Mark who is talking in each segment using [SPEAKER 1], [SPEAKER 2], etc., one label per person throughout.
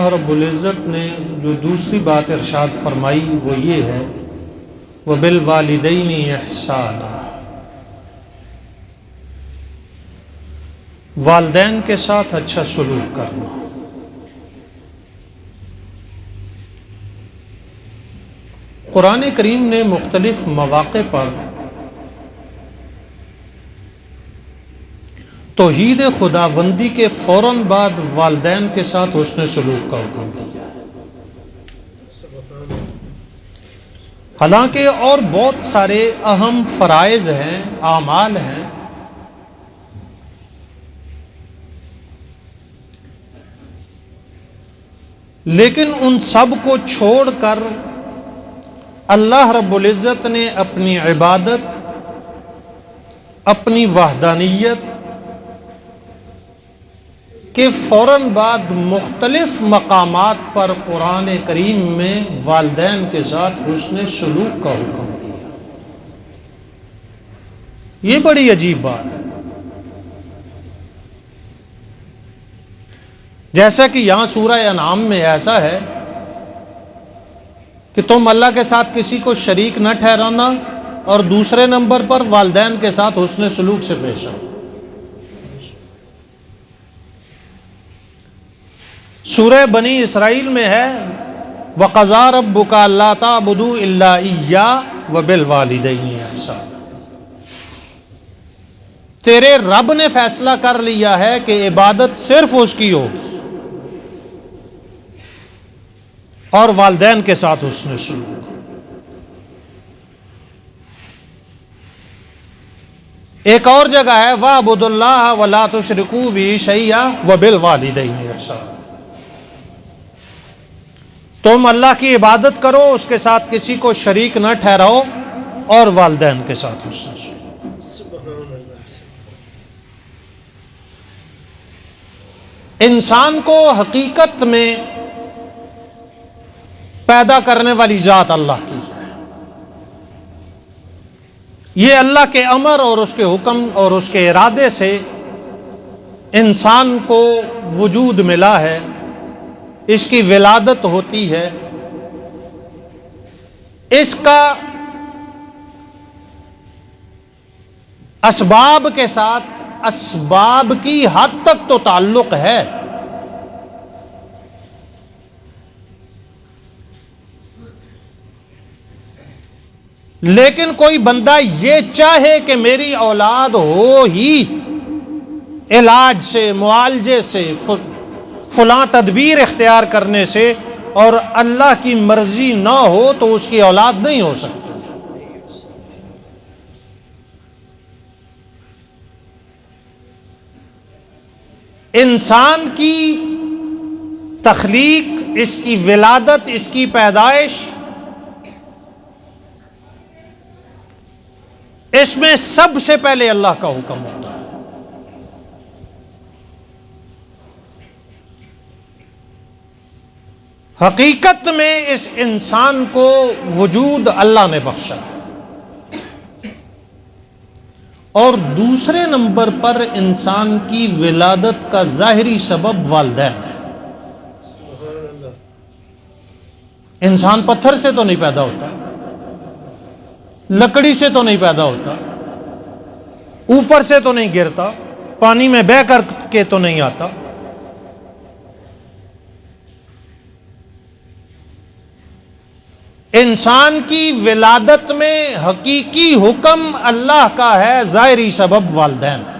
[SPEAKER 1] اللہ رب العزت نے جو دوسری بات ارشاد فرمائی وہ یہ ہے وَبِالْوَالِدَيْنِ إِحْسَانًا، والدین کے ساتھ اچھا سلوک کرنا۔ قرآن کریم نے مختلف مواقع پر توحید خداوندی کے فوراً بعد والدین کے ساتھ حسن سلوک کا حکم دیا۔ حالانکہ اور بہت سارے اہم فرائض ہیں، اعمال ہیں، لیکن ان سب کو چھوڑ کر اللہ رب العزت نے اپنی عبادت، اپنی وحدانیت کے فوراً بعد مختلف مقامات پر قرآن کریم میں والدین کے ساتھ حسن سلوک کا حکم دیا۔ یہ بڑی عجیب بات ہے۔ جیسا کہ یہاں سورہ انعام میں ایسا ہے کہ تم اللہ کے ساتھ کسی کو شریک نہ ٹھہرانا، اور دوسرے نمبر پر والدین کے ساتھ حسن سلوک سے پیش آؤ۔ سورہ بنی اسرائیل میں ہے وَقَضَىٰ رَبُّكَ أَلَّا تَعْبُدُوا إِلَّا إِيَّاهُ وَبِالْوَالِدَيْنِ إِحْسَانًا، تیرے رب نے فیصلہ کر لیا ہے کہ عبادت صرف اس کی ہوگی اور والدین کے ساتھ حسن سلوک۔ ایک اور جگہ ہے وَاعْبُدُوا اللَّهَ وَلَا تُشْرِكُوا بِهِ شَيْئًا وَبِالْوَالِدَيْنِ إِحْسَانًا، تم اللہ کی عبادت کرو، اس کے ساتھ کسی کو شریک نہ ٹھہراؤ، اور والدین کے ساتھ حسن سلوک۔ انسان کو حقیقت میں پیدا کرنے والی ذات اللہ کی ہے۔ یہ اللہ کے امر اور اس کے حکم اور اس کے ارادے سے انسان کو وجود ملا ہے، اس کی ولادت ہوتی ہے، اس کا اسباب کے ساتھ اسباب کی حد تک تو تعلق ہے، لیکن کوئی بندہ یہ چاہے کہ میری اولاد ہو ہی علاج سے، معالجے سے، فلاں تدبیر اختیار کرنے سے، اور اللہ کی مرضی نہ ہو تو اس کی اولاد نہیں ہو سکتی۔ انسان کی تخلیق، اس کی ولادت، اس کی پیدائش، اس میں سب سے پہلے اللہ کا حکم ہوتا ہے۔ حقیقت میں اس انسان کو وجود اللہ نے بخشا ہے، اور دوسرے نمبر پر انسان کی ولادت کا ظاہری سبب والدین ہے۔ انسان پتھر سے تو نہیں پیدا ہوتا، لکڑی سے تو نہیں پیدا ہوتا، اوپر سے تو نہیں گرتا، پانی میں بہہ کر کے تو نہیں آتا۔ انسان کی ولادت میں حقیقی حکم اللہ کا ہے، ظاہری سبب والدین ہے۔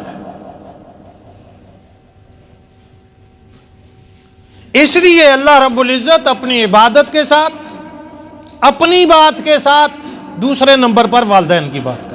[SPEAKER 1] اس لیے اللہ رب العزت اپنی عبادت کے ساتھ، اپنی بات کے ساتھ دوسرے نمبر پر والدین کی بات کرتا ہے۔